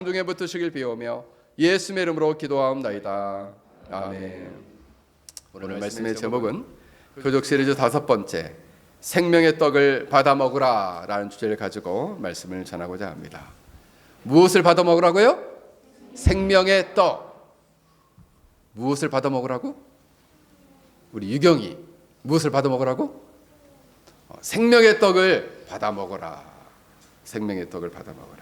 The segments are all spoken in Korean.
중에 붙으시길 비오며 예수의 이름으로 기도하옵나이다. 아멘. 오늘 말씀의 제목은 표적 시리즈 5번째 생명의 떡을 받아 먹으라 라는 주제를 가지고 말씀을 전하고자 합니다. 무엇을 받아 먹으라고요? 생명의 떡. 무엇을 받아 먹으라고? 우리 유경이 무엇을 받아 먹으라고? 생명의 떡을 받아 먹어라. 생명의 떡을 받아 먹어라.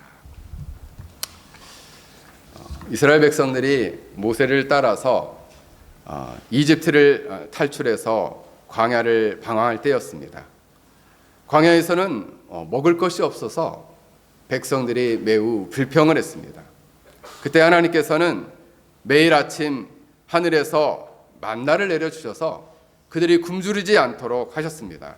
이스라엘 백성들이 모세를 따라서 이집트를 탈출해서 광야를 방황할 때였습니다. 광야에서는 먹을 것이 없어서 백성들이 매우 불평을 했습니다. 그때 하나님께서는 매일 아침 하늘에서 만나를 내려주셔서 그들이 굶주리지 않도록 하셨습니다.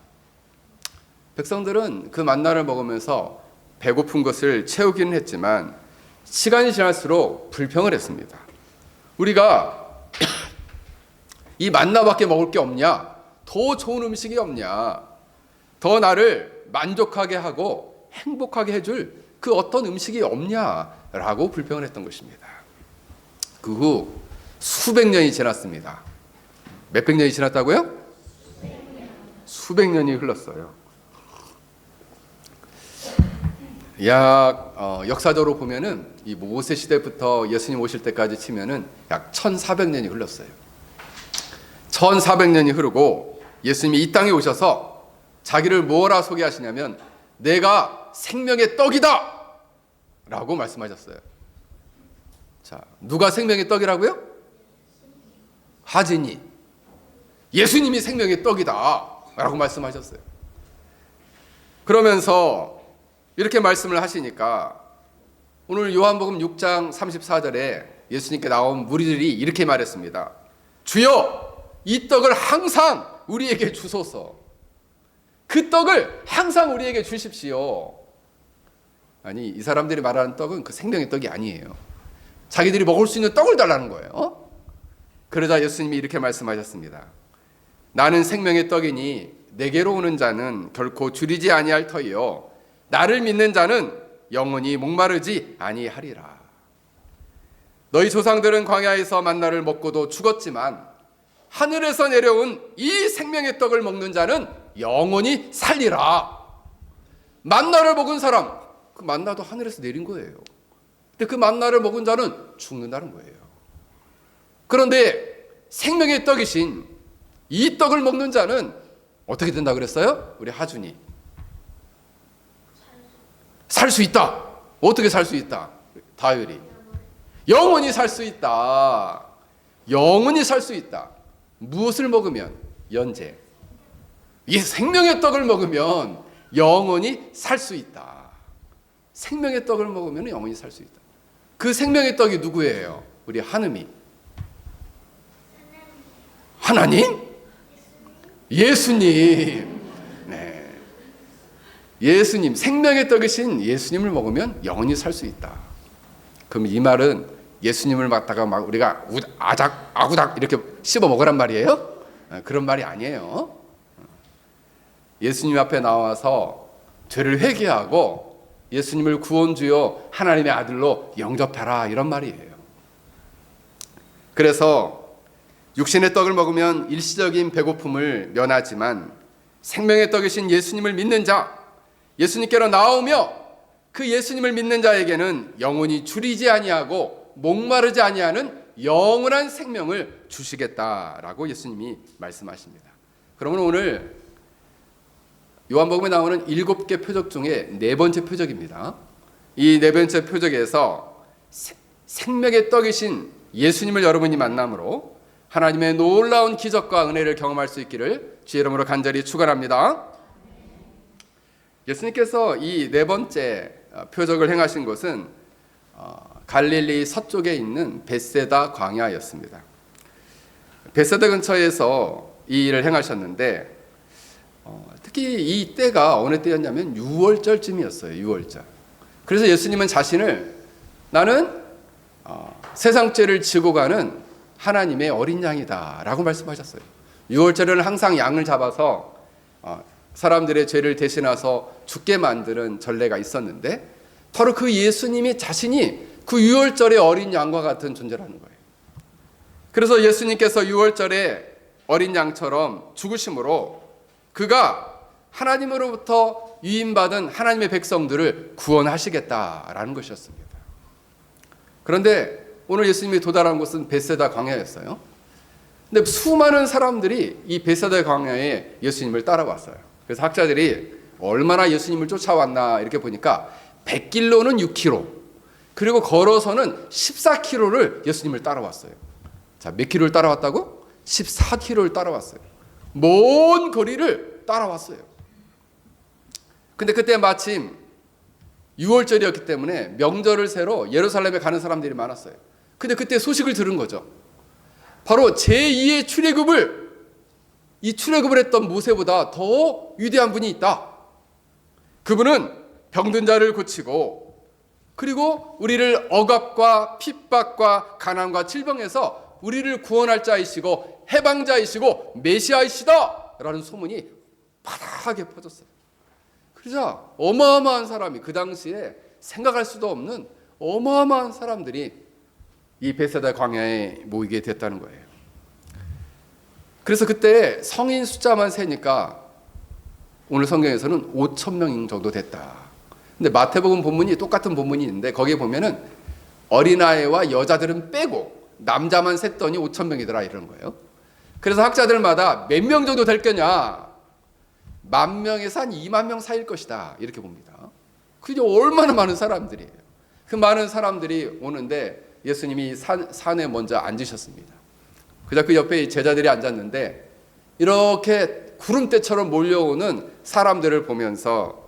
백성들은 그 만나를 먹으면서 배고픈 것을 채우기는 했지만 시간이 지날수록 불평을 했습니다. 우리가 이 만나밖에 먹을 게 없냐? 더 좋은 음식이 없냐? 더 나를 만족하게 하고 행복하게 해줄 그 어떤 음식이 없냐라고 불평을 했던 것입니다. 그 후 수백 년이 지났습니다. 몇백 년이 지났다고요? 수백 년이 흘렀어요. 역사적으로 보면은 이 모세 시대부터 예수님 오실 때까지 치면은 약 1400년이 흘렀어요. 1400년이 흐르고 예수님이 이 땅에 오셔서 자기를 뭐라 소개하시냐면 내가 생명의 떡이다 라고 말씀하셨어요. 자, 누가 생명의 떡이라고요? 하진이. 예수님이 생명의 떡이다 라고 말씀하셨어요. 그러면서 이렇게 말씀을 하시니까 오늘 요한복음 6장 34절에 예수님께 나온 무리들이 이렇게 말했습니다. 주여, 이 떡을 항상 우리에게 주소서. 그 떡을 항상 우리에게 주십시오. 아니, 이 사람들이 말하는 떡은 그 생명의 떡이 아니에요. 자기들이 먹을 수 있는 떡을 달라는 거예요. 그러자 예수님이 이렇게 말씀하셨습니다. 나는 생명의 떡이니 내게로 오는 자는 결코 줄이지 아니할 터이요 나를 믿는 자는 영원히 목마르지 아니하리라. 너희 조상들은 광야에서 만나를 먹고도 죽었지만 하늘에서 내려온 이 생명의 떡을 먹는 자는 영원히 살리라. 만나를 먹은 사람, 그 만나도 하늘에서 내린 거예요. 근데 그 만나를 먹은 자는 죽는다는 거예요. 그런데 생명의 떡이신 이 떡을 먹는 자는 어떻게 된다 그랬어요? 우리 하준이 살 수 있다. 어떻게 살 수 있다? 다율이 영원히 살 수 있다. 영원히 살 수 있다. 무엇을 먹으면? 연재. 이 생명의 떡을 먹으면 영원히 살 수 있다. 생명의 떡을 먹으면 영원히 살 수 있다. 그 생명의 떡이 누구예요? 우리 하느님. 하나님? 예수님. 네. 예수님, 생명의 떡이신 예수님을 먹으면 영원히 살 수 있다. 그럼 이 말은 예수님을 갖다가 막 우리가 아구닥 이렇게 씹어 먹으란 말이에요? 그런 말이 아니에요. 예수님 앞에 나와서 죄를 회개하고 예수님을 구원주요 하나님의 아들로 영접하라 이런 말이에요. 그래서 육신의 떡을 먹으면 일시적인 배고픔을 면하지만 생명의 떡이신 예수님을 믿는 자, 예수님께로 나오며 그 예수님을 믿는 자에게는 영원히 줄이지 아니하고 목마르지 아니하는 영원한 생명을 주시겠다라고 예수님이 말씀하십니다. 그러면 오늘 요한복음에 나오는 7개 표적 중에 4번째 표적입니다. 이 4번째 표적에서 생명의 떡이신 예수님을 여러분이 만남으로 하나님의 놀라운 기적과 은혜를 경험할 수 있기를 주의 이름으로 간절히 축원합니다. 예수님께서 이 4번째 표적을 행하신 곳은 갈릴리 서쪽에 있는 벳세다 광야였습니다. 벳세다 근처에서 이 일을 행하셨는데 특히 이 때가 어느 때였냐면 6월절쯤이었어요. 6월절. 그래서 예수님은 자신을 나는 세상 죄를 지고 가는 하나님의 어린 양이다 라고 말씀하셨어요. 6월절에는 항상 양을 잡아서 사람들의 죄를 대신해서 죽게 만드는 전례가 있었는데 바로 그 예수님이 자신이 그 유월절의 어린 양과 같은 존재라는 거예요. 그래서 예수님께서 유월절에 어린 양처럼 죽으심으로 그가 하나님으로부터 위임받은 하나님의 백성들을 구원하시겠다라는 것이었습니다. 그런데 오늘 예수님이 도달한 곳은 벳세다 광야였어요. 근데 수많은 사람들이 이 벳세다 광야에 예수님을 따라왔어요. 그래서 학자들이 얼마나 예수님을 쫓아왔나 이렇게 보니까 100길로는 6km, 그리고 걸어서는 14km를 예수님을 따라왔어요. 자, 몇 킬로를 따라왔다고? 14km를 따라왔어요. 먼 거리를 따라왔어요. 근데 그때 마침 6월절이었기 때문에 명절을 새러 예루살렘에 가는 사람들이 많았어요. 근데 그때 소식을 들은 거죠. 바로 제2의 출애굽을 했던 모세보다 더 위대한 분이 있다. 그분은 병든 자를 고치고, 그리고 우리를 억압과 핍박과 가난과 질병에서 우리를 구원할 자이시고 해방자이시고 메시아이시다 라는 소문이 바닥에 퍼졌어요. 그러자 어마어마한 사람이, 그 당시에 생각할 수도 없는 어마어마한 사람들이 이 벳세다 광야에 모이게 됐다는 거예요. 그래서 그때 성인 숫자만 세니까 오늘 성경에서는 5,000명 정도 됐다. 근데 마태복음 본문이 똑같은 본문이 있는데 거기에 보면은 어린아이와 여자들은 빼고 남자만 셌더니 5,000명이더라 이러는 거예요. 그래서 학자들마다 몇 명 정도 될 거냐, 10,000명에서 한 20,000명 사이일 것이다 이렇게 봅니다. 그게 얼마나 많은 사람들이에요. 그 많은 사람들이 오는데 예수님이 산에 먼저 앉으셨습니다. 그자 그 옆에 제자들이 앉았는데 이렇게 구름대처럼 몰려오는 사람들을 보면서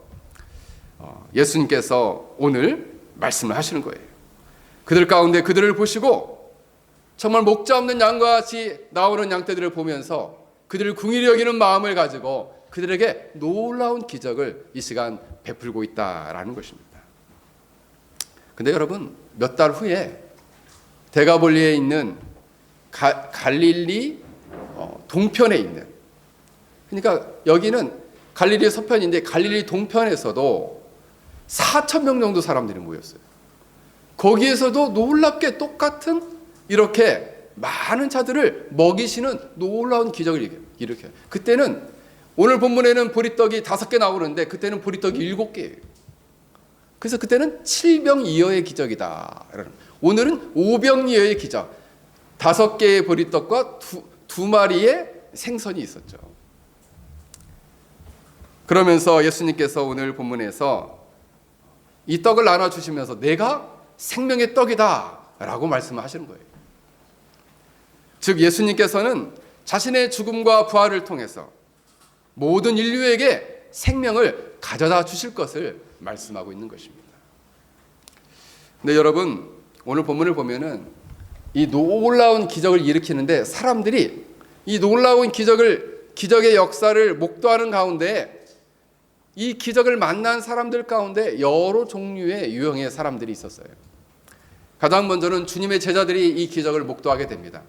예수님께서 오늘 말씀을 하시는 거예요. 그들 가운데 그들을 보시고 정말 목자 없는 양과 같이 나오는 양떼들을 보면서 그들을 긍휼히 여기는 마음을 가지고 그들에게 놀라운 기적을 이 시간 베풀고 있다라는 것입니다. 근데 여러분, 몇 달 후에 데가볼리에 있는 갈릴리 동편에 있는, 그러니까 여기는 갈릴리 서편인데 갈릴리 동편에서도 4,000명 정도 사람들이 모였어요. 거기에서도 놀랍게 똑같은 이렇게 많은 자들을 먹이시는 놀라운 기적을 일으켜요. 그때는 오늘 본문에는 보리떡이 5개 나오는데 그때는 보리떡이 7개예요. 그래서 그때는 7병이어의 기적이다. 오늘은 5병이어의 기적. 5개의 보리떡과 두 마리의 생선이 있었죠. 그러면서 예수님께서 오늘 본문에서 이 떡을 나눠주시면서 내가 생명의 떡이다 라고 말씀하시는 거예요. 즉 예수님께서는 자신의 죽음과 부활을 통해서 모든 인류에게 생명을 가져다 주실 것을 말씀하고 있는 것입니다. 근데 여러분, 오늘 본문을 보면은 이 놀라운 기적을 일으키는데 사람들이 이 놀라운 기적의 역사를 목도하는 가운데 이 기적을 만난 사람들 가운데 여러 종류의 유형의 사람들이 있었어요. 가장 먼저는 주님의 제자들이 이 기적을 목도하게 됩니다.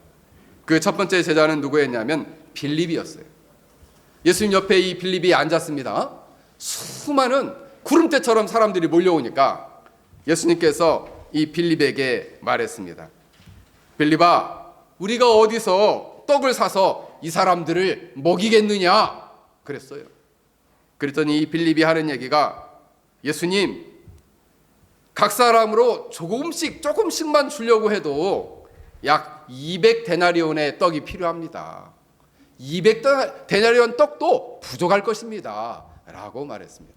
그 첫 번째 제자는 누구였냐면 빌립이었어요. 예수님 옆에 이 빌립이 앉았습니다. 수많은 구름대처럼 사람들이 몰려오니까 예수님께서 이 빌립에게 말했습니다. 빌립아, 우리가 어디서 떡을 사서 이 사람들을 먹이겠느냐 그랬어요. 그랬더니 이 빌립이 하는 얘기가, 예수님, 각 사람으로 조금씩만 주려고 해도 약 200데나리온의 떡이 필요합니다. 200데나리온 떡도 부족할 것입니다 라고 말했습니다.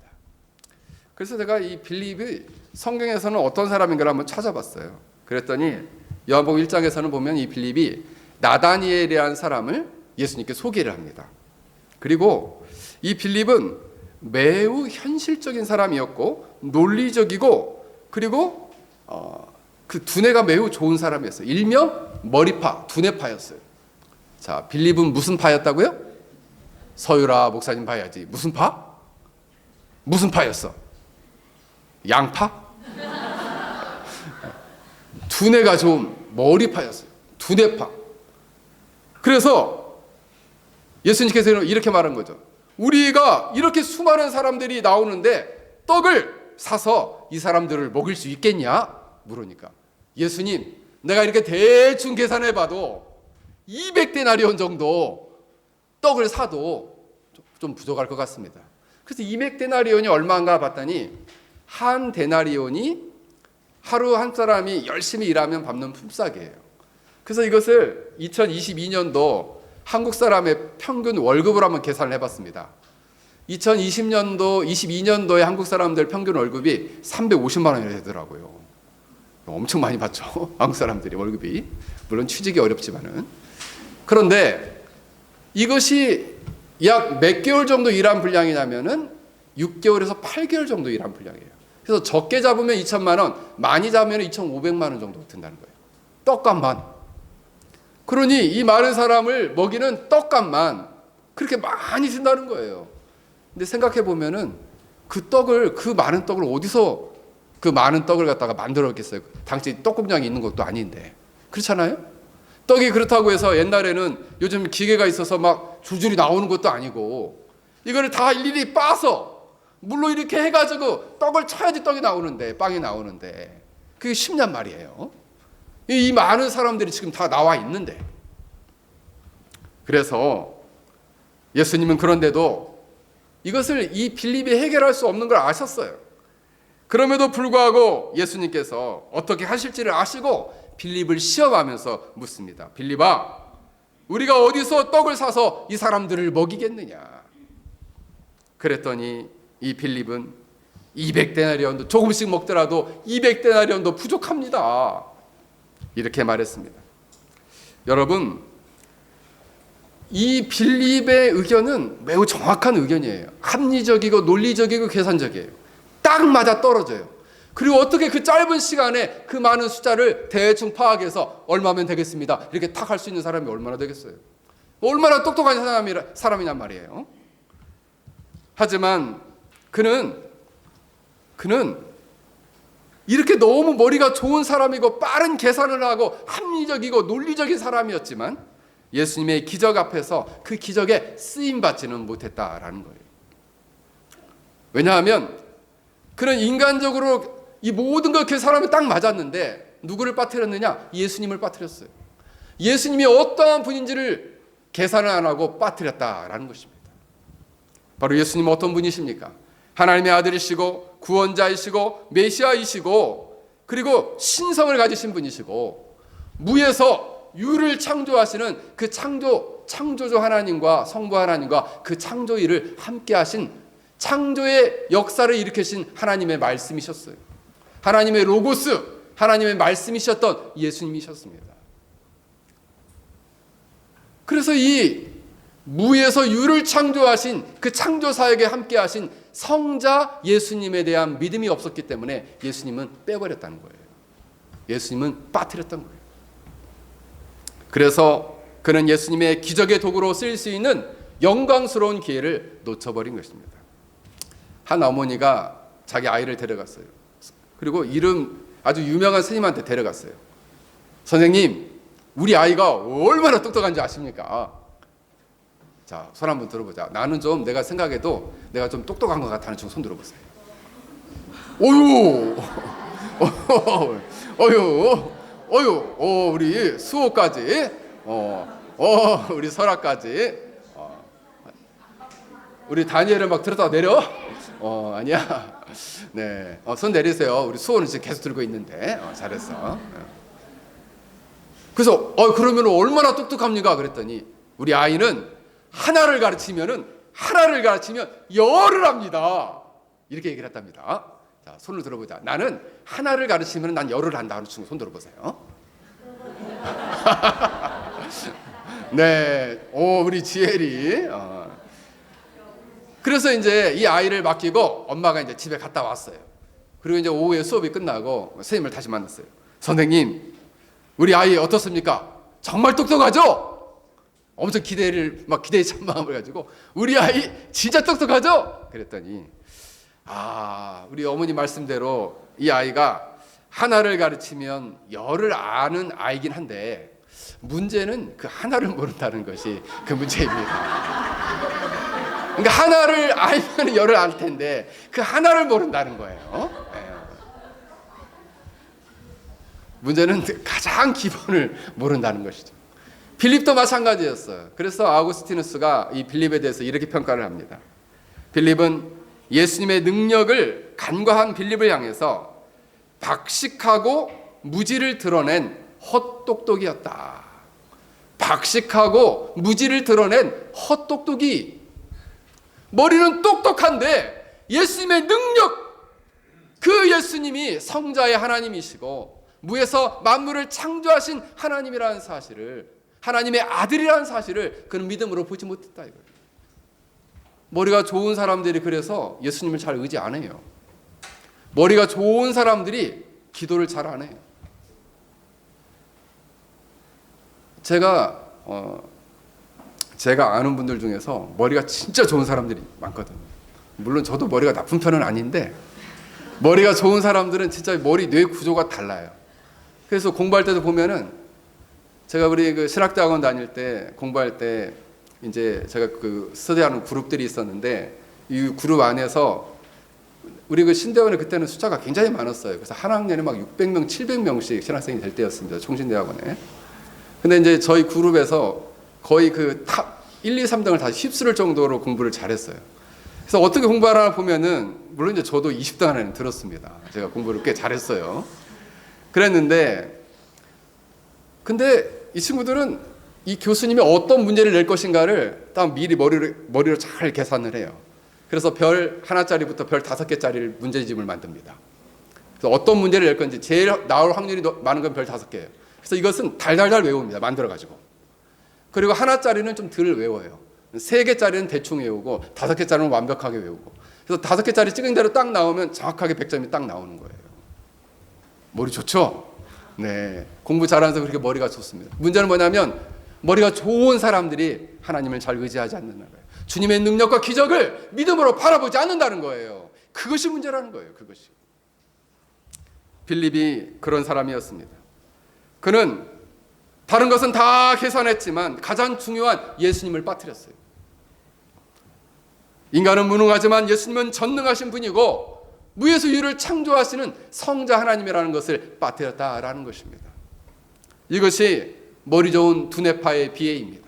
그래서 제가 이 빌립이 성경에서는 어떤 사람인가를 한번 찾아봤어요. 그랬더니 요한복음 1장에서는 보면 이 빌립이 나다니엘이라는 사람을 예수님께 소개를 합니다. 그리고 이 빌립은 매우 현실적인 사람이었고 논리적이고, 그리고 그 두뇌가 매우 좋은 사람이었어요. 일명 머리파, 두뇌파였어요. 자, 빌립은 무슨 파였다고요? 서유라 목사님 봐야지. 무슨 파? 무슨 파였어? 양파? 두뇌가 좋은 머리파였어요. 두뇌파. 그래서 예수님께서 이렇게 말한 거죠. 우리가 이렇게 수많은 사람들이 나오는데 떡을 사서 이 사람들을 먹일 수 있겠냐? 물으니까 예수님, 내가 이렇게 대충 계산해봐도 200데나리온 정도 떡을 사도 좀 부족할 것 같습니다. 그래서 200데나리온이 얼마인가 봤더니 한 데나리온이 하루 한 사람이 열심히 일하면 밟는 품삯이에요. 그래서 이것을 2022년도 한국 사람의 평균 월급으로 한번 계산을 해봤습니다. 2020년도, 22년도에 한국 사람들 평균 월급이 350만 원이 되더라고요. 엄청 많이 받죠. 한국 사람들이 월급이. 물론 취직이 어렵지만은. 그런데 이것이 약 몇 개월 정도 일한 분량이냐면은 6개월에서 8개월 정도 일한 분량이에요. 그래서 적게 잡으면 2천만 원, 많이 잡으면 2,500만 원 정도 든다는 거예요. 떡값만. 그러니 이 많은 사람을 먹이는 떡값만 그렇게 많이 든다는 거예요. 근데 생각해 보면은 그 많은 떡을 어디서 그 많은 떡을 갖다가 만들었겠어요? 당시 떡공장이 있는 것도 아닌데. 그렇잖아요? 떡이 그렇다고 해서 옛날에는 요즘 기계가 있어서 막 줄줄이 나오는 것도 아니고 이거를 다 일일이 빻아서 물로 이렇게 해가지고 떡을 쳐야지 떡이 나오는데, 빵이 나오는데 그게 쉽냔 말이에요. 이 많은 사람들이 지금 다 나와 있는데. 그래서 예수님은 그런데도 이것을 이 빌립이 해결할 수 없는 걸 아셨어요. 그럼에도 불구하고 예수님께서 어떻게 하실지를 아시고 빌립을 시험하면서 묻습니다. 빌립아, 우리가 어디서 떡을 사서 이 사람들을 먹이겠느냐? 그랬더니 이 빌립은 200데나리온도 조금씩 먹더라도 200데나리온도 부족합니다. 이렇게 말했습니다. 여러분, 이 빌립의 의견은 매우 정확한 의견이에요. 합리적이고 논리적이고 계산적이에요. 딱 맞아 떨어져요. 그리고 어떻게 그 짧은 시간에 그 많은 숫자를 대충 파악해서 얼마면 되겠습니다, 이렇게 딱 할 수 있는 사람이 얼마나 되겠어요? 얼마나 똑똑한 사람이냔 말이에요. 하지만 그는 이렇게 너무 머리가 좋은 사람이고 빠른 계산을 하고 합리적이고 논리적인 사람이었지만 예수님의 기적 앞에서 그 기적에 쓰임받지는 못했다라는 거예요. 왜냐하면 그는 인간적으로 이 모든 것 계산하면 딱 맞았는데 누구를 빠뜨렸느냐? 예수님을 빠뜨렸어요. 예수님이 어떠한 분인지를 계산을 안 하고 빠뜨렸다라는 것입니다. 바로 예수님은 어떤 분이십니까? 하나님의 아들이시고 구원자이시고 메시아이시고 그리고 신성을 가지신 분이시고 무에서 유를 창조하시는 그 창조주 하나님과 성부 하나님과 그 창조 일을 함께 하신 창조의 역사를 일으키신 하나님의 말씀이셨어요. 하나님의 로고스, 하나님의 말씀이셨던 예수님이셨습니다. 그래서 이 무에서 유를 창조하신 그 창조사역에 함께 하신 성자 예수님에 대한 믿음이 없었기 때문에 예수님은 빼버렸다는 거예요. 예수님은 빠뜨렸던 거예요. 그래서 그는 예수님의 기적의 도구로 쓰일 수 있는 영광스러운 기회를 놓쳐버린 것입니다. 한 어머니가 자기 아이를 데려갔어요. 그리고 아주 유명한 스님한테 데려갔어요. 선생님, 우리 아이가 얼마나 똑똑한지 아십니까? 자, 손 한번 들어보자. 나는 좀 내가 생각해도 내가 좀 똑똑한 것 같다는 중 손 들어보세요. 우리 수호까지, 우리 설아까지, 우리 다니엘을 막 들었다가 내려? 아니야. 네, 손 내리세요. 우리 수호는 지금 계속 들고 있는데, 잘했어. 그래서 그러면 얼마나 똑똑합니까? 그랬더니 우리 아이는 하나를 가르치면 열을 합니다. 이렇게 얘기를 했답니다. 자, 손을 들어보자. 나는 하나를 가르치면 난 열을 한다 하는 친구 손 들어보세요. 네, 우리 지혜리. 그래서 이제 이 아이를 맡기고 엄마가 이제 집에 갔다 왔어요. 그리고 이제 오후에 수업이 끝나고 선생님을 다시 만났어요. 선생님, 우리 아이 어떻습니까? 정말 똑똑하죠? 엄청 기대의 찬마음을 가지고 우리 아이 진짜 똑똑하죠? 그랬더니 우리 어머니 말씀대로 이 아이가 하나를 가르치면 열을 아는 아이긴 한데 문제는 그 하나를 모른다는 것이 그 문제입니다. 그러니까 하나를 알면 열을 알 텐데 그 하나를 모른다는 거예요. 문제는 가장 기본을 모른다는 것이죠. 빌립도 마찬가지였어요. 그래서 아우구스티누스가 이 빌립에 대해서 이렇게 평가를 합니다. 빌립은 예수님의 능력을 간과한 빌립을 향해서 박식하고 무지를 드러낸 헛똑똑이었다. 박식하고 무지를 드러낸 헛똑똑이. 머리는 똑똑한데 예수님의 능력, 그 예수님이 성자의 하나님이시고 무에서 만물을 창조하신 하나님이라는 사실을, 하나님의 아들이라는 사실을 그는 믿음으로 보지 못했다 이거예요. 머리가 좋은 사람들이 그래서 예수님을 잘 의지 안 해요. 머리가 좋은 사람들이 기도를 잘 안 해요. 제가 아는 분들 중에서 머리가 진짜 좋은 사람들이 많거든요. 물론 저도 머리가 나쁜 편은 아닌데 머리가 좋은 사람들은 진짜 머리 뇌 구조가 달라요. 그래서 공부할 때도 보면은 제가 우리 그 신학대학원 다닐 때 공부할 때 이제 제가 그 스터디하는 그룹들이 있었는데 이 그룹 안에서 우리 그 신대원에 그때는 숫자가 굉장히 많았어요. 그래서 한 학년에 막 600명, 700명씩 신학생이 될 때였습니다. 총신대학원에. 근데 이제 저희 그룹에서 거의 그 탑 1, 2, 3등을 다 휩쓸을 정도로 공부를 잘했어요. 그래서 어떻게 공부하나 보면은 물론 이제 저도 20등 안에는 들었습니다. 제가 공부를 꽤 잘했어요. 그랬는데 근데 이 친구들은 이 교수님이 어떤 문제를 낼 것인가를 딱 미리 머리로 잘 계산을 해요. 그래서 별 하나짜리부터 별 5개짜리를 문제집을 만듭니다. 그래서 어떤 문제를 낼 건지 제일 나올 확률이 많은 건 별 5개예요. 그래서 이것은 달달달 외웁니다. 만들어가지고. 그리고 하나짜리는 좀 덜 외워요. 3개짜리는 대충 외우고 5개짜리는 완벽하게 외우고. 그래서 5개짜리 찍은 대로 딱 나오면 정확하게 100점이 딱 나오는 거예요. 머리 좋죠? 네. 공부 잘하면서 그렇게 머리가 좋습니다. 문제는 뭐냐면 머리가 좋은 사람들이 하나님을 잘 의지하지 않는다는 거예요. 주님의 능력과 기적을 믿음으로 바라보지 않는다는 거예요. 그것이 문제라는 거예요. 그것이. 빌립이 그런 사람이었습니다. 그는 다른 것은 다 계산했지만 가장 중요한 예수님을 빠뜨렸어요. 인간은 무능하지만 예수님은 전능하신 분이고 무에서 유를 창조하시는 성자 하나님이라는 것을 빠뜨렸다라는 것입니다. 이것이 머리 좋은 두뇌파의 비애입니다.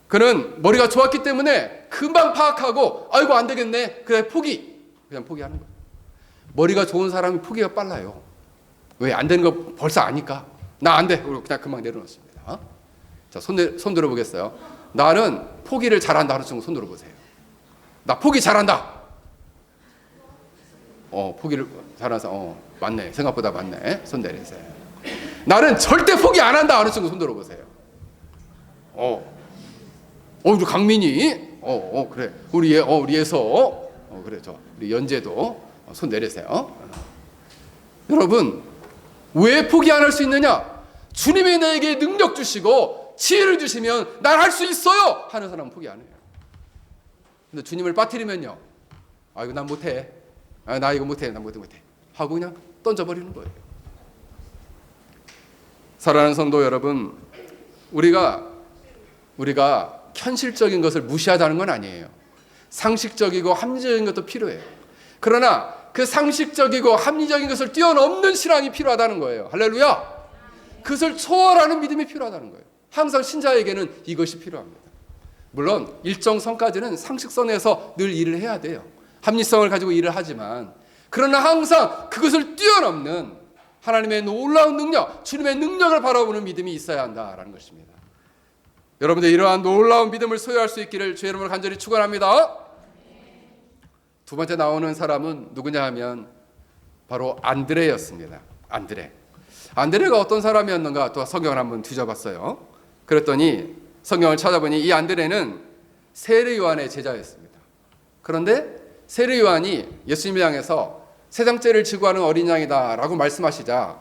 그는 머리가 좋았기 때문에 금방 파악하고 아이고 안 되겠네. 그래 그냥 포기하는 거예요. 머리가 좋은 사람이 포기가 빨라요. 왜 안 되는 거 벌써 아니까. 나 안 돼. 그냥 금방 내려놓습니다. 자, 손 들어보겠어요. 나는 포기를 잘한다 하는 친구 손 들어보세요. 나 포기 잘한다. 포기를 잘해서 맞네. 생각보다 맞네. 손 내리세요. 나는 절대 포기 안 한다 하는 친구 손 들어보세요. 우리 강민이 그래. 우리 예서 그래. 우리 연재도 손 내리세요. 여러분 왜 포기 안 할 수 있느냐? 주님이 내게 능력 주시고 지혜를 주시면 난 할 수 있어요 하는 사람은 포기 안 해요. 근데 주님을 빠뜨리면요, 이거 난 못해. 나 이거 못해. 난 못해. 하고 그냥 던져버리는 거예요. 사랑하는 성도 여러분, 우리가 현실적인 것을 무시하다는 건 아니에요. 상식적이고 합리적인 것도 필요해요. 그러나 그 상식적이고 합리적인 것을 뛰어넘는 신앙이 필요하다는 거예요. 할렐루야. 그것을 초월하는 믿음이 필요하다는 거예요. 항상 신자에게는 이것이 필요합니다. 물론 일정 선까지는 상식선에서 늘 일을 해야 돼요. 합리성을 가지고 일을 하지만, 그러나 항상 그것을 뛰어넘는 하나님의 놀라운 능력, 주님의 능력을 바라보는 믿음이 있어야 한다라는 것입니다. 여러분들 이러한 놀라운 믿음을 소유할 수 있기를 주의 이름으로 간절히 축원합니다. 두 번째 나오는 사람은 누구냐 하면 바로 안드레였습니다. 안드레가 어떤 사람이었는가 또 성경을 한번 뒤져봤어요. 그랬더니 성경을 찾아보니 이 안드레는 세례 요한의 제자였습니다. 그런데 세례 요한이 예수님을 향해서 세상죄를 지고 하는 어린 양이다라고 말씀하시자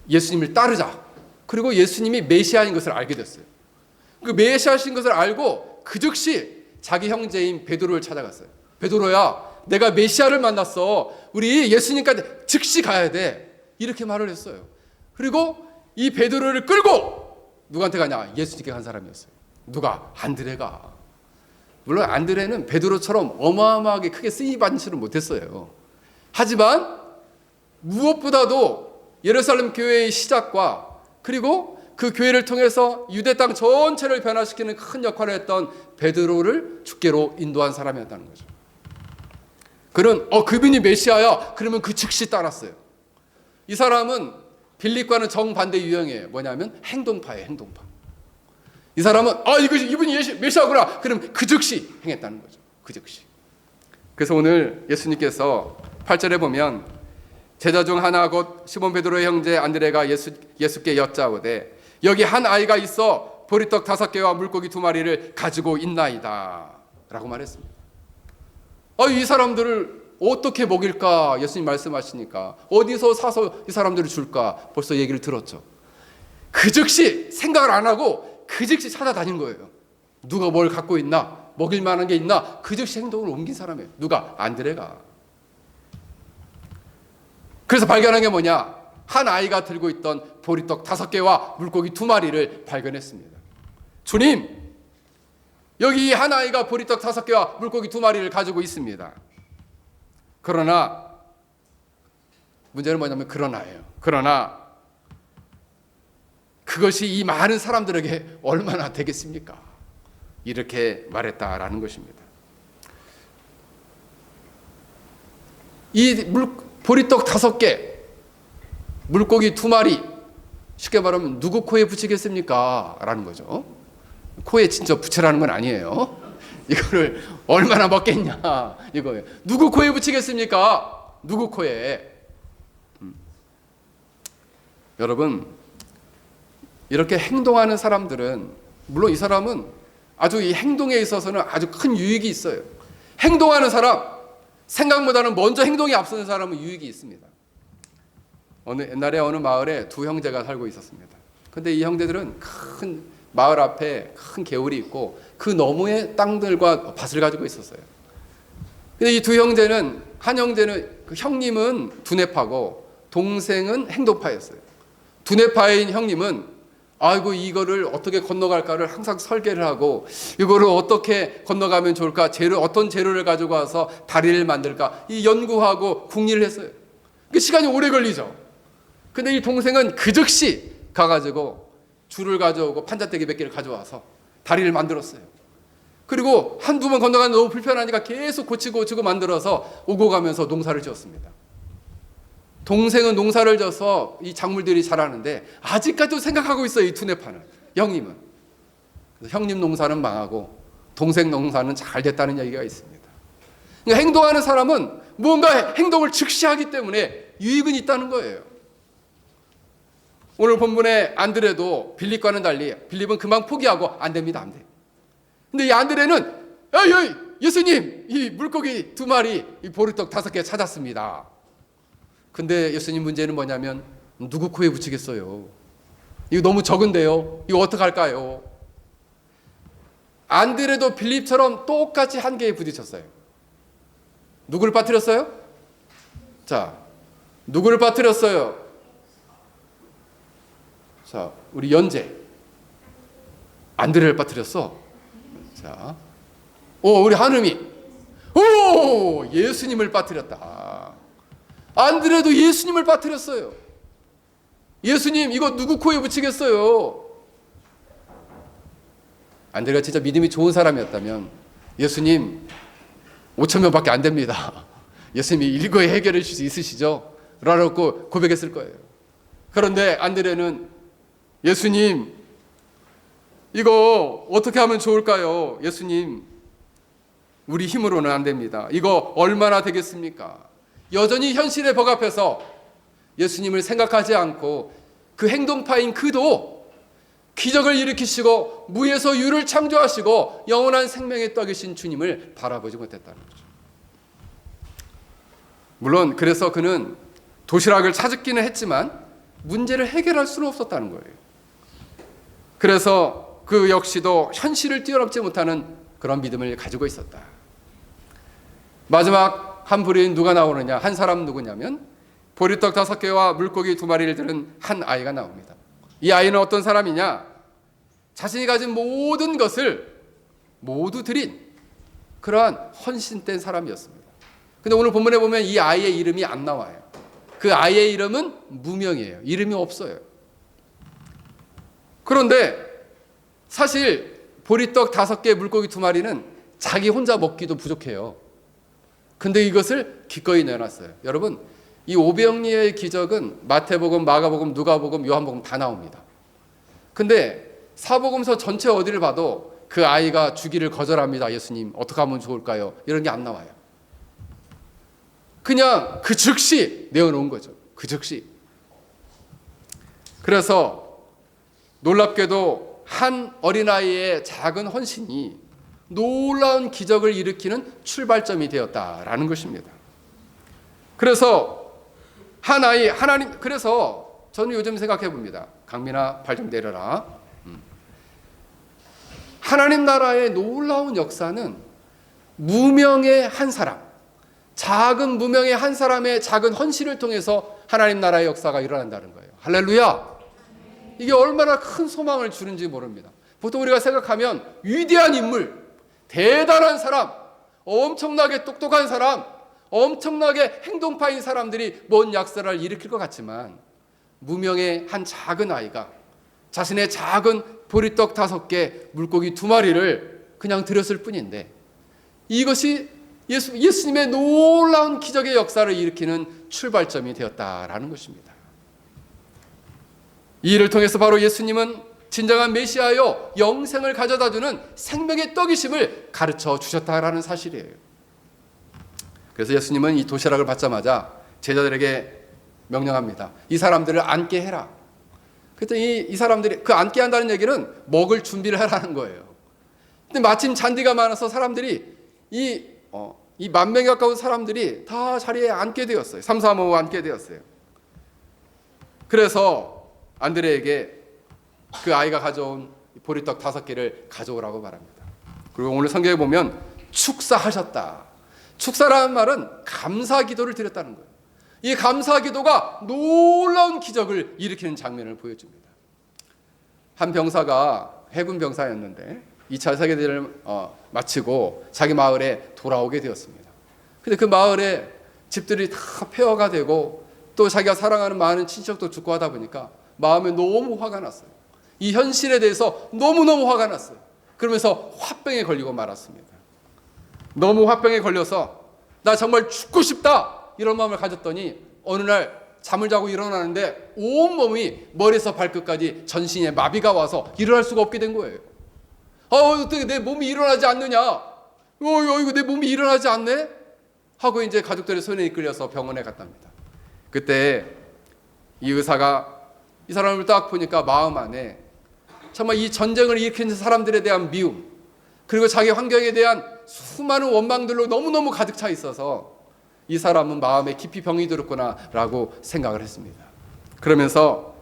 예수님을 따르자. 그리고 예수님이 메시아인 것을 알게 됐어요. 그 메시아신 것을 알고 그 즉시 자기 형제인 베드로를 찾아갔어요. 베드로야, 내가 메시아를 만났어. 우리 예수님까지 즉시 가야 돼. 이렇게 말을 했어요. 그리고 이 베드로를 끌고 누구한테 가냐? 예수님께 간 사람이었어요. 누가? 안드레가. 물론 안드레는 베드로처럼 어마어마하게 크게 쓰임받지는 못했어요. 하지만 무엇보다도 예루살렘 교회의 시작과 그리고 그 교회를 통해서 유대 땅 전체를 변화시키는 큰 역할을 했던 베드로를 주께로 인도한 사람이었다는 거죠. 그는 그분이 메시아야. 그러면 그 즉시 따랐어요. 이 사람은 빌립과는 정반대 유형이에요. 뭐냐면 행동파예요. 행동파. 이 사람은 이분이 메시아구나. 그러면 그 즉시 행했다는 거죠. 그 즉시. 그래서 오늘 예수님께서 8절에 보면 제자 중 하나 곧 시몬 베드로의 형제 안드레가 예수께 여짜오되 여기 한 아이가 있어 보리떡 5개와 물고기 2마리를 가지고 있나이다 라고 말했습니다. 이 사람들을 어떻게 먹일까? 예수님 말씀하시니까 어디서 사서 이 사람들을 줄까? 벌써 얘기를 들었죠. 그 즉시 생각을 안 하고 그 즉시 찾아다닌 거예요. 누가 뭘 갖고 있나? 먹일 만한 게 있나? 그 즉시 행동을 옮긴 사람이에요. 누가? 안드레가. 그래서 발견한 게 뭐냐? 한 아이가 들고 있던 보리떡 5개와 물고기 2마리를 발견했습니다. 주님, 여기 한 아이가 보리떡 5개와 물고기 2마리를 가지고 있습니다. 그러나 문제는 뭐냐면 그러나 그것이 이 많은 사람들에게 얼마나 되겠습니까? 이렇게 말했다라는 것입니다. 이 보리떡 5개, 물고기 2마리, 쉽게 말하면 누구 코에 붙이겠습니까? 라는 거죠. 코에 진짜 붙이라는 건 아니에요. 이거를 얼마나 먹겠냐 이거예요. 누구 코에 붙이겠습니까? 누구 코에? 여러분, 이렇게 행동하는 사람들은, 물론 이 사람은 아주 이 행동에 있어서는 아주 큰 유익이 있어요. 행동하는 사람, 생각보다는 먼저 행동이 앞서는 사람은 유익이 있습니다. 옛날에 어느 마을에 2 형제가 살고 있었습니다. 근데 이 형제들은 큰 마을 앞에 큰 개울이 있고 그 너머에 땅들과 밭을 가지고 있었어요. 근데 이 2 형제는, 한 형제는 그 형님은 두뇌파고 동생은 행동파였어요. 두뇌파인 형님은 이거를 어떻게 건너갈까를 항상 설계를 하고, 이거를 어떻게 건너가면 좋을까, 어떤 재료를 가지고 와서 다리를 만들까, 이 연구하고 궁리를 했어요. 시간이 오래 걸리죠. 근데 이 동생은 그 즉시 가가지고 줄을 가져오고 판자떼기 몇 개를 가져와서 다리를 만들었어요. 그리고 1-2번 건너가는 너무 불편하니까 계속 고치고 만들어서 오고 가면서 농사를 지었습니다. 동생은 농사를 져서 이 작물들이 자라는데 아직까지도 생각하고 있어요. 이 두뇌파는, 형님은. 그래서 형님 농사는 망하고 동생 농사는 잘 됐다는 얘기가 있습니다. 그러니까 행동하는 사람은 무언가 행동을 즉시 하기 때문에 유익은 있다는 거예요. 오늘 본문의 안드레도 빌립과는 달리, 빌립은 금방 포기하고 안 됩니다. 안 돼. 근데 이 안드레는 예수님, 이 물고기 2마리, 이 보리떡 5개 찾았습니다. 근데 예수님 문제는 뭐냐면 누구 코에 붙이겠어요? 이거 너무 적은데요. 이거 어떡할까요? 안드레도 빌립처럼 똑같이 한계에 부딪혔어요. 누구를 빠뜨렸어요? 자, 누구를 빠뜨렸어요? 자, 우리 연재. 안드레를 빠뜨렸어. 자, 우리 한음이. 예수님을 빠뜨렸다. 안드레도 예수님을 빠뜨렸어요. 예수님, 이거 누구 코에 붙이겠어요? 안드레가 진짜 믿음이 좋은 사람이었다면, 예수님 5,000명밖에 안 됩니다. 예수님이 일거에 해결해 주실 수 있으시죠? 라고 고백했을 거예요. 그런데 안드레는 예수님, 이거 어떻게 하면 좋을까요? 예수님, 우리 힘으로는 안 됩니다. 이거 얼마나 되겠습니까? 여전히 현실에 버갑해서 예수님을 생각하지 않고 그 행동파인 그도 기적을 일으키시고 무에서 유를 창조하시고 영원한 생명의 떡이신 주님을 바라보지 못했다는 거죠. 물론 그래서 그는 도시락을 찾기는 했지만 문제를 해결할 수는 없었다는 거예요. 그래서 그 역시도 현실을 뛰어넘지 못하는 그런 믿음을 가지고 있었다. 마지막 한 부류인 누가 나오느냐? 한 사람 누구냐면 보리떡 5개와 물고기 2마리를 들은 한 아이가 나옵니다. 이 아이는 어떤 사람이냐? 자신이 가진 모든 것을 모두 드린 그러한 헌신된 사람이었습니다. 근데 오늘 본문에 보면 이 아이의 이름이 안 나와요. 그 아이의 이름은 무명이에요. 이름이 없어요. 그런데 사실 보리떡 5개, 물고기 2마리는 자기 혼자 먹기도 부족해요. 근데 이것을 기꺼이 내놨어요. 여러분, 이 오병이어의 기적은 마태복음, 마가복음, 누가복음, 요한복음 다 나옵니다. 근데 사복음서 전체 어디를 봐도 그 아이가 주기를 거절합니다. 예수님, 어떻게 하면 좋을까요? 이런 게 안 나와요. 그냥 그 즉시 내어놓은 거죠. 그 즉시. 그래서 놀랍게도 한 어린아이의 작은 헌신이 놀라운 기적을 일으키는 출발점이 되었다라는 것입니다. 그래서 한 아이, 하나님, 그래서 저는 요즘 생각해 봅니다. 강민아, 발 좀 내려라. 하나님 나라의 놀라운 역사는 무명의 한 사람, 작은 무명의 한 사람의 작은 헌신을 통해서 하나님 나라의 역사가 일어난다는 거예요. 할렐루야! 이게 얼마나 큰 소망을 주는지 모릅니다. 보통 우리가 생각하면 위대한 인물, 대단한 사람, 엄청나게 똑똑한 사람, 엄청나게 행동파인 사람들이 뭔 역사를 일으킬 것 같지만 무명의 한 작은 아이가 자신의 작은 보리떡 5개, 물고기 2마리를 그냥 드렸을 뿐인데 이것이 예수님의 놀라운 기적의 역사를 일으키는 출발점이 되었다라는 것입니다. 이 일을 통해서 바로 예수님은 진정한 메시아여 영생을 가져다주는 생명의 떡이심을 가르쳐 주셨다라는 사실이에요. 그래서 예수님은 이 도시락을 받자마자 제자들에게 명령합니다. 이 사람들을 앉게 해라. 그랬더니 이 사람들이 그 앉게 한다는 얘기는 먹을 준비를 하라는 거예요. 근데 마침 잔디가 많아서 사람들이 이 10,000명에 가까운 사람들이 다 자리에 앉게 되었어요. 삼삼오오 앉게 되었어요. 그래서 안드레에게 그 아이가 가져온 보리떡 5개를 가져오라고 말합니다. 그리고 오늘 성경에 보면 축사하셨다. 축사라는 말은 감사 기도를 드렸다는 거예요. 이 감사 기도가 놀라운 기적을 일으키는 장면을 보여줍니다. 한 병사가 해군 병사였는데 2차 세계대전을 마치고 자기 마을에 돌아오게 되었습니다. 근데 그 마을에 집들이 다 폐허가 되고 또 자기가 사랑하는 많은 친척도 죽고 하다 보니까 마음에 너무 화가 났어요. 이 현실에 대해서 너무너무 화가 났어요. 그러면서 화병에 걸리고 말았습니다. 너무 화병에 걸려서 나 정말 죽고 싶다 이런 마음을 가졌더니 어느 날 잠을 자고 일어나는데 온몸이 머리에서 발끝까지 전신에 마비가 와서 일어날 수가 없게 된 거예요. 어떻게 내 몸이 일어나지 않느냐? 이거 내 몸이 일어나지 않네? 하고 이제 가족들의 손에 이끌려서 병원에 갔답니다. 그때 이 의사가 이 사람을 딱 보니까 마음 안에 정말 이 전쟁을 일으키는 사람들에 대한 미움, 그리고 자기 환경에 대한 수많은 원망들로 너무너무 가득 차 있어서 이 사람은 마음에 깊이 병이 들었구나라고 생각을 했습니다. 그러면서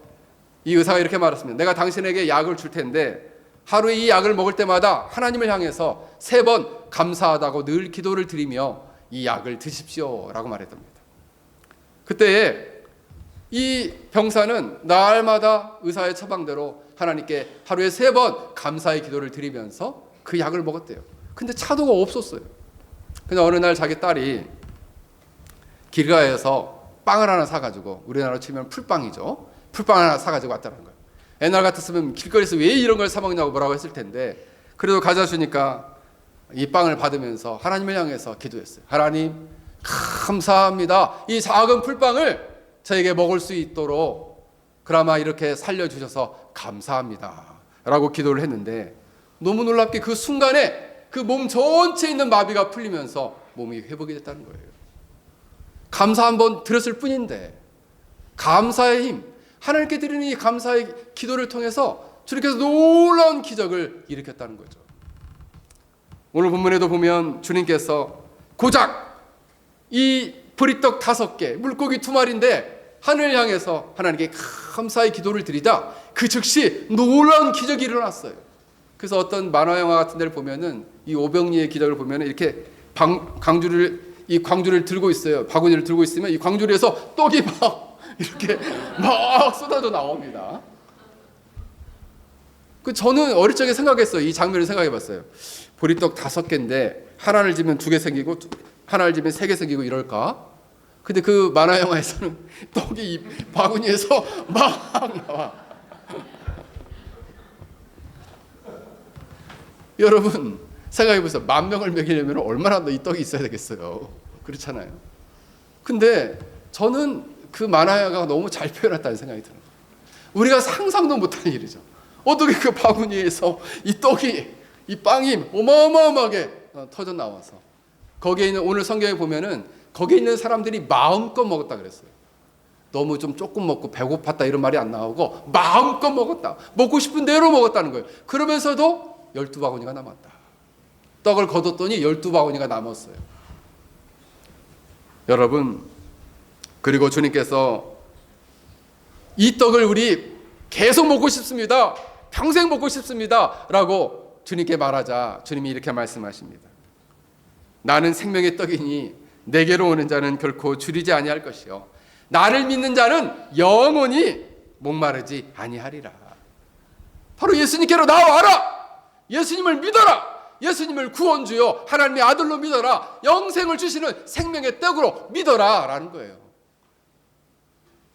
이 의사가 이렇게 말했습니다. 내가 당신에게 약을 줄 텐데 하루에 이 약을 먹을 때마다 하나님을 향해서 3번 감사하다고 늘 기도를 드리며 이 약을 드십시오 라고 말했답니다. 그때 이 병사는 날마다 의사의 처방대로 하나님께 하루에 3번 감사의 기도를 드리면서 그 약을 먹었대요. 근데 차도가 없었어요. 근데 어느 날 자기 딸이 길가에서 빵을 하나 사가지고, 우리나라로 치면 풀빵이죠. 풀빵 하나 사가지고 왔다는 거예요. 옛날 같았으면 길거리에서 왜 이런 걸 사 먹냐고 뭐라고 했을 텐데, 그래도 가져주니까 이 빵을 받으면서 하나님을 향해서 기도했어요. 하나님 감사합니다. 이 작은 풀빵을 저에게 먹을 수 있도록 그나마 이렇게 살려주셔서 감사합니다 라고 기도를 했는데, 너무 놀랍게 그 순간에 그 몸 전체에 있는 마비가 풀리면서 몸이 회복이 됐다는 거예요. 감사 한번 드렸을 뿐인데, 감사의 힘, 하나님께 드리는 이 감사의 기도를 통해서 주님께서 놀라운 기적을 일으켰다는 거죠. 오늘 본문에도 보면 주님께서 고작 이 보리떡 5개, 물고기 2마리인데 하늘을 향해서 하나님께 감사의 기도를 드리다 그 즉시 놀라운 기적이 일어났어요. 그래서 어떤 만화 영화 같은 데를 보면은 이 오병이의 기적을 보면은 이렇게 광주를 들고 있어요. 바구니를 들고 있으면 이 광주리에서 떡이 막 이렇게 막 쏟아져 나옵니다. 저는 어릴 적에 생각했어요. 이 장면을 생각해봤어요. 보리떡 5개인데 하나를 지면 2개 생기고 하나를 지면 3개 생기고 이럴까? 근데 그 만화 영화에서는 떡이 이 바구니에서 막 나와. 여러분 생각해 보세요. 10,000명을 먹이려면 얼마나 더 이 떡이 있어야 되겠어요. 그렇잖아요. 근데 저는 그 만화 영화가 너무 잘 표현했다는 생각이 들어요. 우리가 상상도 못하는 일이죠. 어떻게 그 바구니에서 이 떡이, 이 빵이 어마어마하게 터져 나와서 거기에 있는, 오늘 성경에 보면은 거기에 있는 사람들이 마음껏 먹었다 그랬어요. 너무 좀 조금 먹고 배고팠다 이런 말이 안 나오고 마음껏 먹었다. 먹고 싶은 대로 먹었다는 거예요. 그러면서도 12바구니가 남았다. 떡을 거뒀더니 12바구니가 남았어요. 여러분, 그리고 주님께서 이 떡을 우리 계속 먹고 싶습니다. 평생 먹고 싶습니다. 라고 주님께 말하자 주님이 이렇게 말씀하십니다. 나는 생명의 떡이니 내게로 오는 자는 결코 줄이지 아니할 것이요 나를 믿는 자는 영원히 목마르지 아니하리라. 바로 예수님께로 나와라. 예수님을 믿어라. 예수님을 구원주요 하나님의 아들로 믿어라. 영생을 주시는 생명의 떡으로 믿어라 라는 거예요.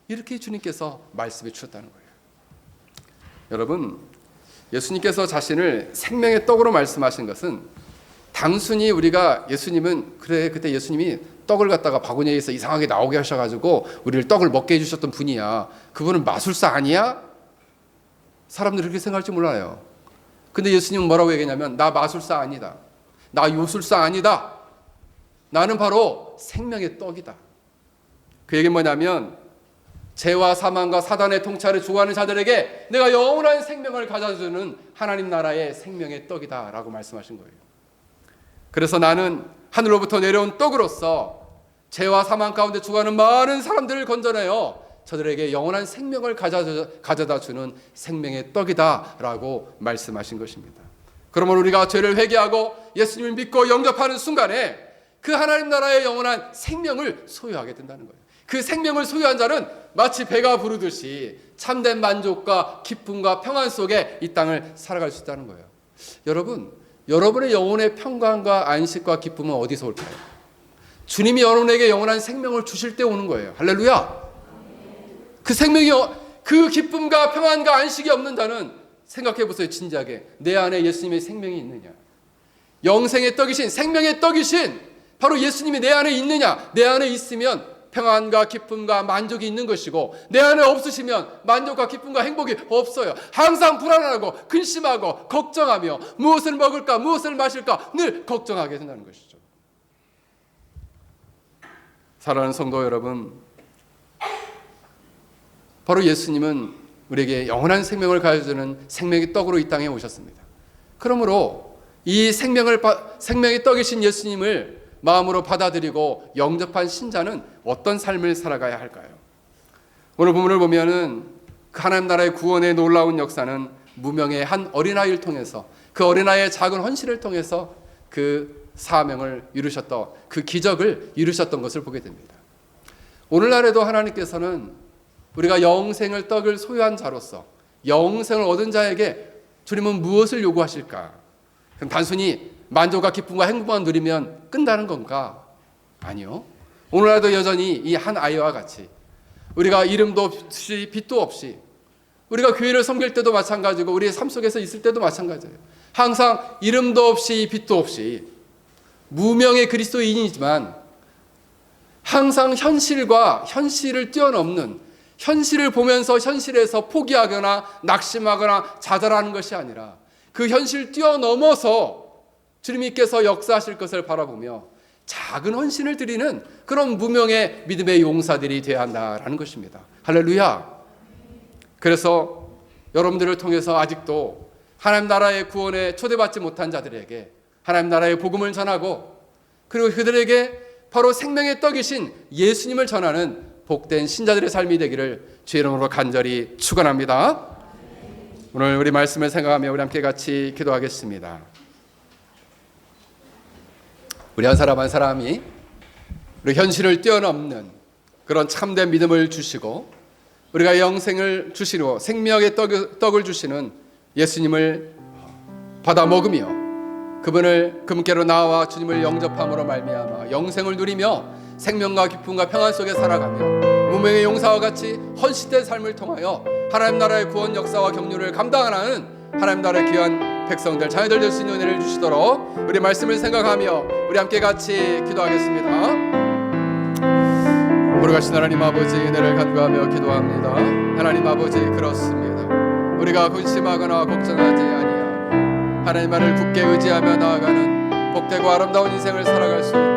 이렇게 주님께서 말씀해 주셨다는 거예요. 여러분, 예수님께서 자신을 생명의 떡으로 말씀하신 것은 단순히 우리가 예수님은 그래 그때 예수님이 떡을 갖다가 바구니에서 이상하게 나오게 하셔가지고 우리를 떡을 먹게 해주셨던 분이야. 그분은 마술사 아니야? 사람들이 그렇게 생각할지 몰라요. 근데 예수님은 뭐라고 얘기하냐면 나 마술사 아니다. 나 요술사 아니다. 나는 바로 생명의 떡이다. 그 얘기는 뭐냐면 죄와 사망과 사단의 통찰을 주관하는 자들에게 내가 영원한 생명을 가져주는 하나님 나라의 생명의 떡이다 라고 말씀하신 거예요. 그래서 나는 하늘로부터 내려온 떡으로서 죄와 사망 가운데 죽어가는 많은 사람들을 건져내어 저들에게 영원한 생명을 가져다 주는 생명의 떡이다 라고 말씀하신 것입니다. 그러면 우리가 죄를 회개하고 예수님을 믿고 영접하는 순간에 그 하나님 나라의 영원한 생명을 소유하게 된다는 거예요. 그 생명을 소유한 자는 마치 배가 부르듯이 참된 만족과 기쁨과 평안 속에 이 땅을 살아갈 수 있다는 거예요. 여러분, 여러분의 영혼의 평강과 안식과 기쁨은 어디서 올까요? 주님이 여러분에게 영원한 생명을 주실 때 오는 거예요. 할렐루야. 그 생명이, 그 기쁨과 평안과 안식이 없는 자는 생각해 보세요. 진지하게 내 안에 예수님의 생명이 있느냐, 영생의 떡이신 생명의 떡이신 바로 예수님이 내 안에 있느냐. 내 안에 있으면 평안과 기쁨과 만족이 있는 것이고 내 안에 없으시면 만족과 기쁨과 행복이 없어요. 항상 불안하고 근심하고 걱정하며 무엇을 먹을까 무엇을 마실까 늘 걱정하게 된다는 것이죠. 사랑하는 성도 여러분, 바로 예수님은 우리에게 영원한 생명을 가져주는 생명의 떡으로 이 땅에 오셨습니다. 그러므로 이 생명의 떡이신 예수님을 마음으로 받아들이고 영접한 신자는 어떤 삶을 살아가야 할까요? 오늘 본문을 보면은 그 하나님 나라의 구원의 놀라운 역사는 무명의 한 어린아이를 통해서 그 어린아이의 작은 헌신을 통해서 그 사명을 이루셨던 그 기적을 이루셨던 것을 보게 됩니다. 오늘날에도 하나님께서는 우리가 영생을 떡을 소유한 자로서 영생을 얻은 자에게 주님은 무엇을 요구하실까? 그럼 단순히 만족과 기쁨과 행복만 누리면 끝나는 건가? 아니요. 오늘날도 여전히 이 한 아이와 같이 우리가 이름도 없이 빛도 없이 우리가 교회를 섬길 때도 마찬가지고 우리의 삶 속에서 있을 때도 마찬가지예요. 항상 이름도 없이 빛도 없이 무명의 그리스도인이지만 항상 현실을 뛰어넘는 현실을 보면서 현실에서 포기하거나 낙심하거나 좌절하는 것이 아니라 그 현실을 뛰어넘어서 주님께서 역사하실 것을 바라보며 작은 헌신을 드리는 그런 무명의 믿음의 용사들이 되어야 한다라는 것입니다. 할렐루야. 그래서 여러분들을 통해서 아직도 하나님 나라의 구원에 초대받지 못한 자들에게 하나님 나라의 복음을 전하고 그리고 그들에게 바로 생명의 떡이신 예수님을 전하는 복된 신자들의 삶이 되기를 주의 이름으로 간절히 축원합니다. 오늘 우리 말씀을 생각하며 우리 함께 같이 기도하겠습니다. 우리 한 사람 한 사람이 우리 현실을 뛰어넘는 그런 참된 믿음을 주시고 우리가 영생을 주시고 생명의 떡을 주시는 예수님을 받아 먹으며 그분께로 나와 주님을 영접함으로 말미암아 영생을 누리며 생명과 기쁨과 평안 속에 살아가며 무명의 용사와 같이 헌신된 삶을 통하여 하나님 나라의 구원 역사와 경륜을 감당하는 하나님 나라의 귀한 백성들, 자녀들 될 수 있는 은혜를 주시도록 우리 말씀을 생각하며 우리 함께 같이 기도하겠습니다. 거룩하신 하나님 아버지, 은혜를 간구하며 기도합니다. 하나님 아버지, 그렇습니다. 우리가 근심하거나 걱정하지 아니하고 하나님 말을 굳게 의지하며 나아가는 복되고 아름다운 인생을 살아갈 수 있다.